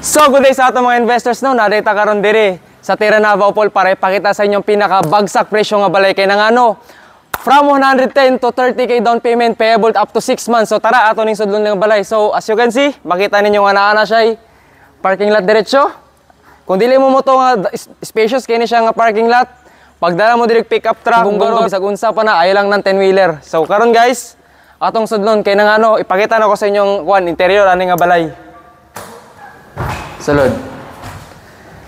So good day sa ato mga investors no, narita karon diri sa Terra Nova Opol para ipakita sa inyong pinaka-bagsak presyo nga balay kay nang ano from 110 to 30k down payment payable up to 6 months. So tara ato ning sudlon ng balay. So as you can see, makita ninyo nga naa siya parking lot diretso. Kung dili mo to nga spacious kay ni siya nga parking lot, pagdala mo direct pick up truck kung bisag unsa pa na ay lang ng 10 wheeler. So karon guys, atong sudlon kay nang ano ipakita na ko sa inyong interior ani nga balay. Sulod.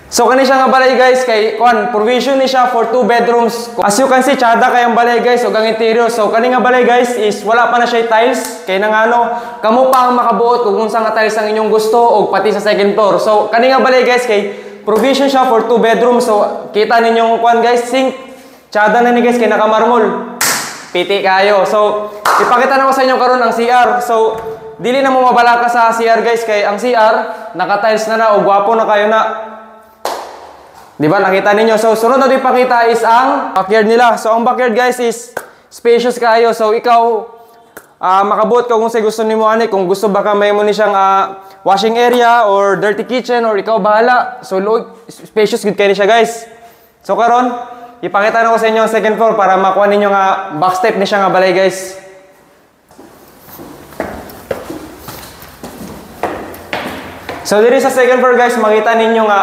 So kani siya nga balay guys kay provision ni siya for 2 bedrooms. As you can see, tsada kay ang balay guys ug ang interior. So kani nga balay guys is wala pa na siya tiles kay nang ano kamo pa ang makabuot kung unsa nga tiles ang inyong gusto ug pati sa second floor. So kani nga balay guys kay provision siya for 2 bedrooms. So kita ninyong guys sink. Tsada na ni guys kay naka-marmol. Piti kayo. So ipakita na ko sa inyo karon ang CR. So dili na mo mabala ka sa CR guys kay ang CR naka-tiles na o gwapo na kayo na. Di ba nakita ninyo? So sunod na ipakita is ang backyard nila. So ang backyard guys is spacious kayo. So ikaw makabuot ka kung sa gusto nimo ani, kung gusto baka may mo ni siyang washing area or dirty kitchen or ikaw bahala. So spacious good kayo ni siya guys. So karon ipakita na ko sa inyo ang second floor para makuha ninyo nga back step ni siya nga balay guys. So diri sa second floor guys, makita ninyo nga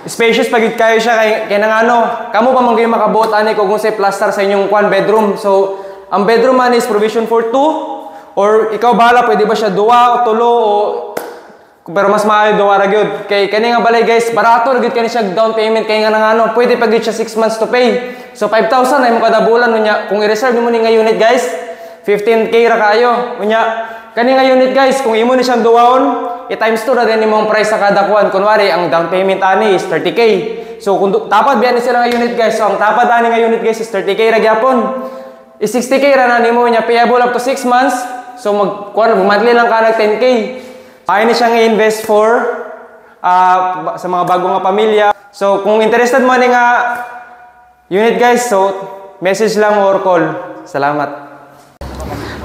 spacious pagid kayo siya kay nang ano, kamo pa man kayo makabuot ani kung sa plaster sa inyong bedroom. So ang bedroom man is provision for 2 or ikaw bahala pwede ba siya 2 o 3 o pero mas maayo 2 ra gyud. Kay kani nga balay guys, barato ra gyud kani siya down payment kay nga nang ano, pwede pagid siya 6 months to pay. So 5,000 ay mo kada bulan unya. Kung i-reserve mo ni nga unit guys, 15k ra kayo. Unya kani nga unit guys, kung imo ni siyang duwaon, i-times 2 na din mo ang price sa kada kuan. Kunwari, ang down payment ani is 30k. So, kung tapad biyan ni sila nga unit guys. So, ang tapad ani nga unit guys is 30k ra gyapon. Is 60k ra na nimo niya payable up to 6 months. So, monthly lang ka nag 10k. Kaya ni siyang i-invest for sa mga bagong nga pamilya. So, kung interested mo ni nga unit guys, so message lang or call. Salamat.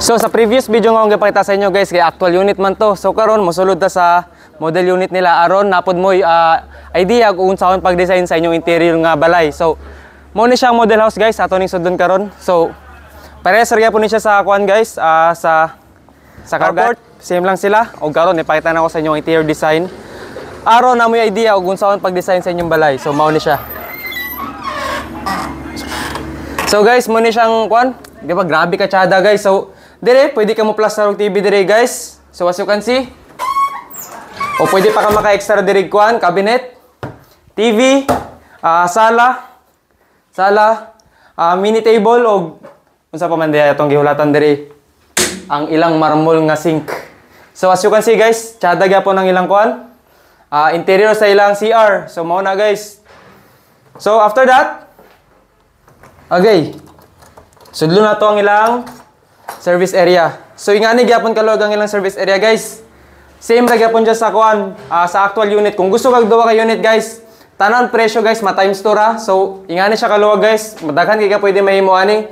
So sa previous video nga akong gipakita sa inyo guys kay actual unit man to. So karon mosulod ta sa model unit nila aron napod mo idea kung unsa pag-design sa inyong interior nga balay. So mo ni siya model house guys ato ning sudlon karon. So parehas ra gyapon ni siya sa kuan guys sa carport. Same lang sila. Og karon ipakita na ko sa inyong interior design. Aron na mo idea kung unsa pag-design sa inyong balay. So mao ni siya. So guys, mo ni siyang kuan. Di ba grabe ka tsada guys. So dire, pwede ka mo plaster og TV dire guys. So as you can see. O pwede pa ka maka-extra dire kuan, cabinet, TV, sala, mini table og unsa pa man diha atong gihulatan dire ang ilang marmol nga sink. So as you can see guys, tsada gyapon ang ilang kuan. Interior sa ilang CR. So mao na guys. So after that, okay. Sudlo na to ang ilang service area. So ingani gyapon kalog ang ilang service area guys. Same ra gyapon dyan sa kuan sa actual unit. Kung gusto kag duwa ka unit guys, tanan presyo guys ma times 2 ra. So ingani siya kaluwag guys. Madaghan kay ka pwede mahimo ani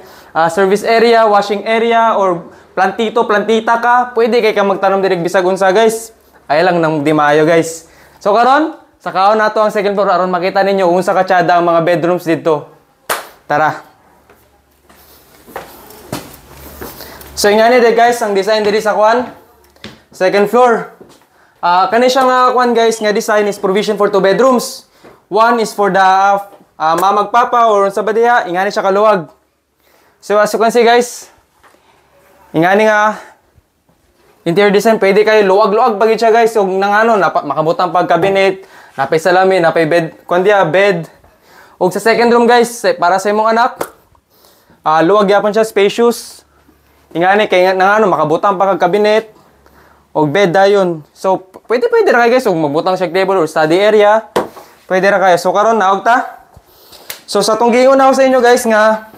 service area, washing area or plantita ka. Pwede kay ka magtanom direk bisag unsa guys. Ay lang nang di maayo guys. So karon sa kaon nato ang second floor aron makita ninyo unsa ka tsada ang mga bedrooms dito. Tara. So ingani de guys ang design diri sa kuan second floor. Kani siya nga kuan guys nga design is provision for 2 bedrooms. One is for the mamag papa or sa badiha, ingani siya kaluwag. So as you can see guys, ingani nga interior design pwede kay luwag-luwag pagid siya guys. Ug nang ano makabutang pag cabinet, napay salamin, napay bed, kuan dia bed. Ug sa second room guys para sa imong anak, luwag gyapon siya, spacious. Ingani kay nang ano makabutang pa kag cabinet og bed dayon. So pwede ra kay guys og magbutang siya table or study area. Pwede ra kay. So karon naog ta. So sa tong giingon ako sa inyo guys nga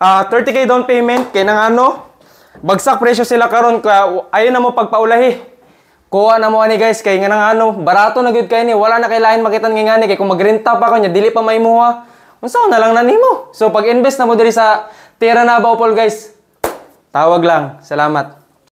30k down payment kay nang ano bagsak presyo sila karon ka ayon na mo pagpaulahi. Kuha na mo ani guys kay nga nang ano barato na gyud kay ni wala na kay lain makitan nga ngani kay kung magrenta pa kanya dili pa maimuha. Unsa na lang na nimo. So pag invest na mo diri sa Terra Nova Opol guys. Tawag lang. Salamat.